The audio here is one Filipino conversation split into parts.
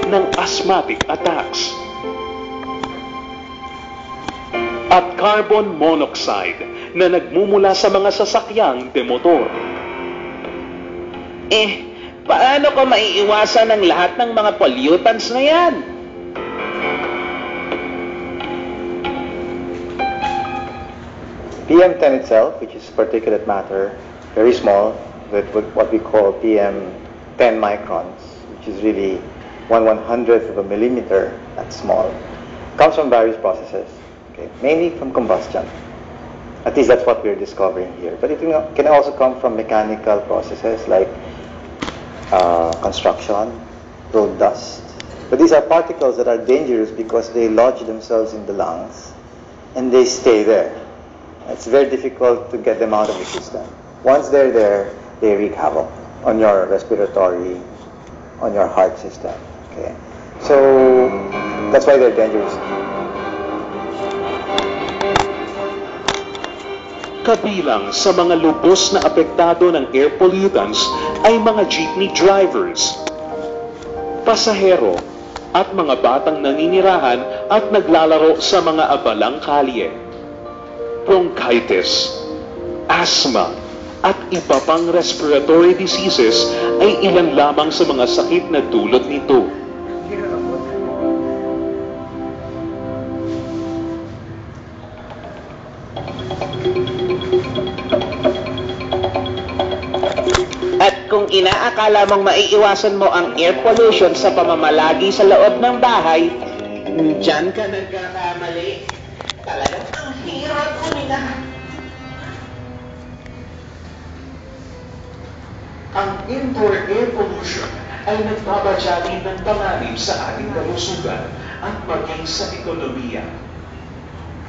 ng asthmatic attacks. At carbon monoxide na nagmumula sa mga sasakyang demotor. Paano ko maiiwasan ang lahat ng mga pollutants na yan? PM10 itself, which is particulate matter, very small, with what we call PM10 microns, which is really 1/100th of a millimeter, that's small, comes from various processes, okay? Mainly from combustion. At least that's what we're discovering here. But it can also come from mechanical processes like construction, road dust. But these are particles that are dangerous because they lodge themselves in the lungs and they stay there. It's very difficult to get them out of the system. Once they're there, they wreak havoc on your respiratory, on your heart system. Okay, so that's why they're dangerous. Kabilang sa mga lubos na apektado ng air pollutants ay mga jeepney drivers, pasahero, at mga batang naninirahan at naglalaro sa mga abalang kalye. Bronchitis, asthma, at iba pang respiratory diseases ay ilan lamang sa mga sakit na dulot nito. At kung inaakala mong maiiwasan mo ang air pollution sa pamamalagi sa loob ng bahay, diyan ka nagkakamali. Talagang ang hirap kumina. Ang indoor air pollution ay nagbabadyari ng panganib sa ating kalusugan at maging sa ekonomiya.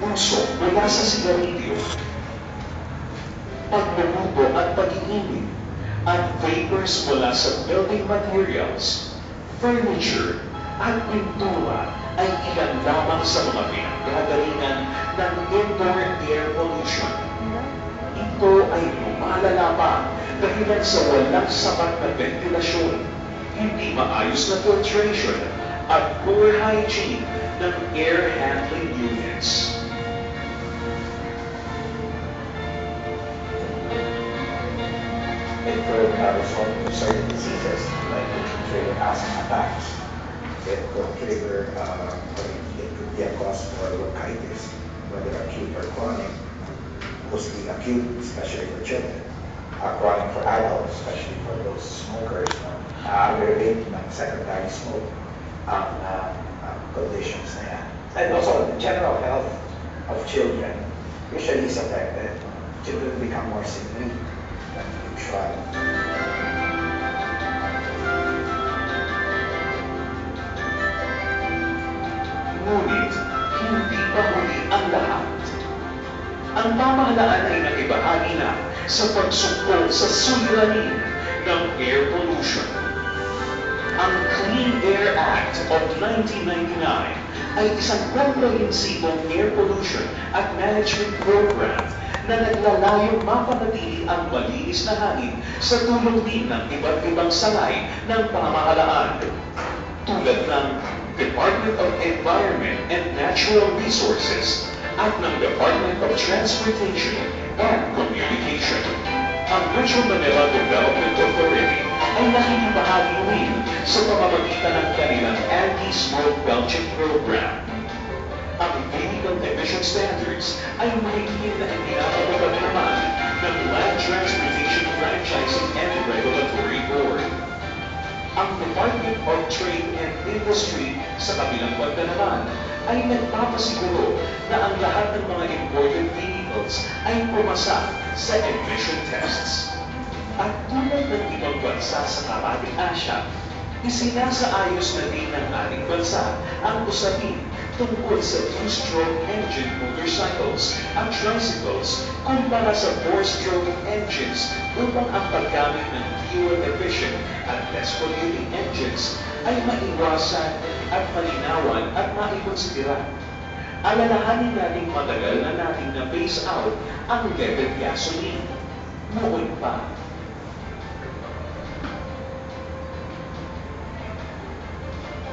Puso mula sa sigarilyo, pagluluto at pag-iinit, at vapors mula sa building materials, furniture, at pintura ay ilan lamang sa mga pinanggagalingan ng indoor air pollution. Ito ay lumalala pa dahilan sa walang sapat na ventilasyon, hindi maayos na filtration, at poor hygiene ng air handling units. It could result in certain diseases like it could trigger asthma attacks. It could trigger, it could be a cause for bronchitis, whether acute or chronic. Mostly acute, especially for children. Chronic for adults, especially for those smokers. Relate ng secondary smoke conditions na yan. And also the general health of children usually is affected. Children become more sickly than usual. Ngunit, hindi pa huli ang lahat. Ang pamahalaan ay nakibahagi na sa pagsukol sa suliranin ng air pollution. Ang Clean Air Act of 1999 ay isang komprehensibong air pollution at management program na naglalayong mapanatili ang malinis na hangin sa tulong din ng iba't ibang sangay ng pamahalaan, tulad ng Department of Environment and Natural Resources at ng Department of Transportation and Communication. Ang Metro Manila Development Authority ay nakikibahagi rin sa pamamagitan ng kanilang anti-smoke belching program. Ang vehicle emission standards ay mahigit na ipinapatupad naman ng Land Transportation Franchising and Regulatory Board. Ang Department of Trade and Industry sa kabilang banda naman ay nagpapasiguro na ang lahat ng mga imported vehicles ay pumasa sa emission tests. At tulad ng ibang bansa sa Karating Asya, isinasaayos na din ng ating bansa ang usapin tungkol sa two-stroke engine motorcycles at tricycles kumpara sa four-stroke engines upang ang paggamit ng fuel-efficient at less polluting engines ay maiwasan at malinawan at maikonsidera. Alalahanin nating matagal na nating na-phase out ang leaded gasoline. Noon pa.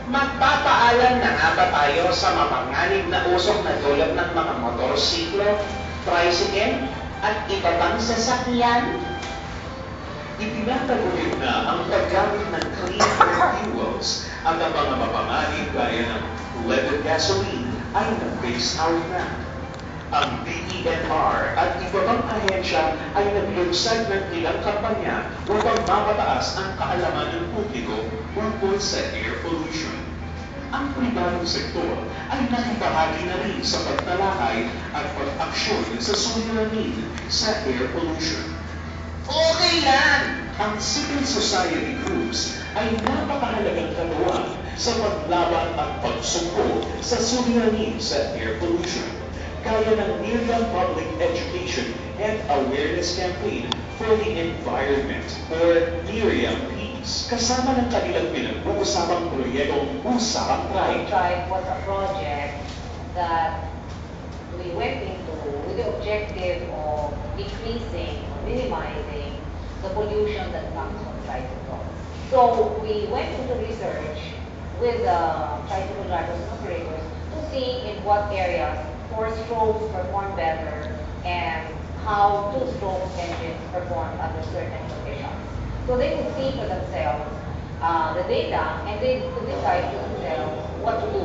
Magpapaalam na nga ba tayo sa mapanganib na usok na dulot ng mga motorsiklo, tricycle, at iba pang sasakyan? Itinataguyod na ang paggamit ng clean air fuels at ang mga mapanganib gaya ng leaded gasoline ay na-phase out na. Ang DENR at iba pang ahensya ay naglunsad ng ilang kampanya upang mapataas ang kaalaman ng publiko tungkol sa air pollution. Ang pribadong sektor ay nakibahagi na rin sa pagtalakay at pag-aksyon sa suliranin sa air pollution. Okay yan! Ang civil society groups ay napakahalagang katuwang sa paglaban at pagsugpo sa suliranin sa air pollution, gaya ng Miriam Public Education and Awareness Campaign for the Environment or Miriam Peace. Kasama ng kanilang pinag-uusapang proyektong Usapang Tribe. Tribe was a project that we went into with the objective of decreasing or minimizing the pollution that comes from tricycles. So we went into research with tricycle drivers and operators to see in what areas four-strokes perform better and how two-stroke engines perform under certain conditions. So they could see for themselves the data and they could decide for themselves what to do.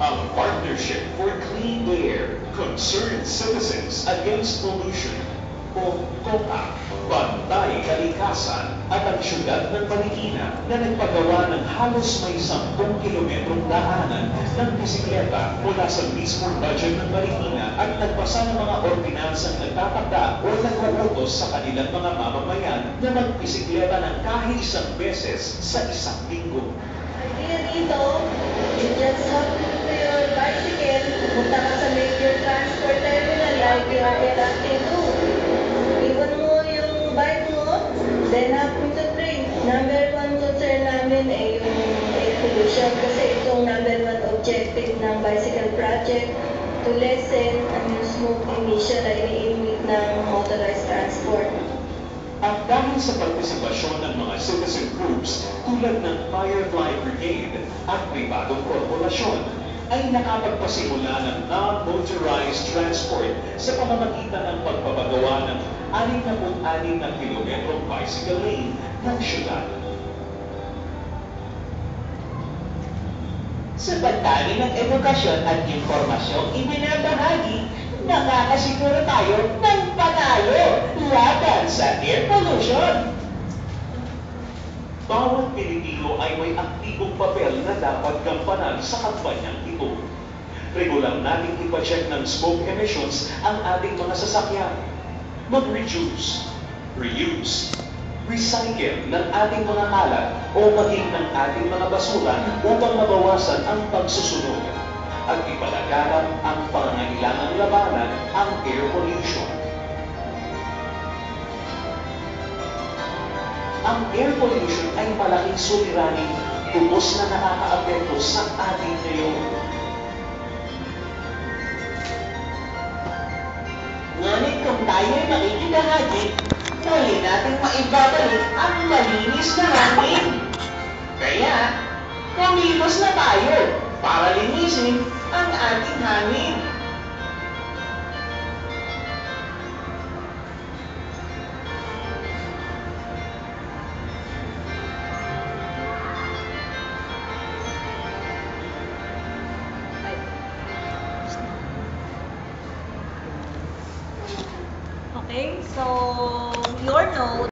Ang Partnership for Clean Air, Concerned Citizens Against Pollution o COCA, Bantay Kalikasan at ang syudad ng Marikina na nagpagawa ng halos may 10 kilometrong daanan ng bisikleta mula sa mismong budget ng Marikina at nagpasa ng mga ordinansang nagtatakda o nag-uutos sa kanilang mga mamamayan na magbisikleta ng kahit isang beses sa isang linggo. Idea dito, you just have to do your bicycle, pumunta ka sa major transport terminal like you are interacting to. Iwan mo yung bike mo, then hop into train. Number one concern namin ay yung air pollution kasi itong number one objective ng bicycle project to lessen ang smoke emission na ini-emit ng motorized transport. At dahil sa partisipasyon ng mga citizen groups tulad ng Firefly Brigade at pribadong korporasyon, ay nakapagpasimula ng non-motorized transport sa pamamagitan ng pagpapagawa ng 66 na kilometrong bicycle lane ng syudad. Sa pagtali ng edukasyon at impormasyong ibinabahagi, nakakasiguro tayo ng panalo laban sa air pollution. Bawat Pilipino ay may aktibong papel na dapat gampanan sa kampanyang ito. Regular nating ipacheck ng smoke emissions ang ating mga sasakyan. Mag-reduce, reuse, recycle ng ating mga kalat o maging ng ating mga basura upang mabawasan ang pagsusunog at ipalaganap ang pangangailangang labanan ang air pollution. Ang air pollution ay malaking suliraning tubos na nakakaapekto sa ating ngayon. Ngunit kung tayo ay makikibahagi, muli natin maibabalik ang malinis na hangin. Kaya, kumilos na tayo para linisin ang ating hangin. Okay, so your note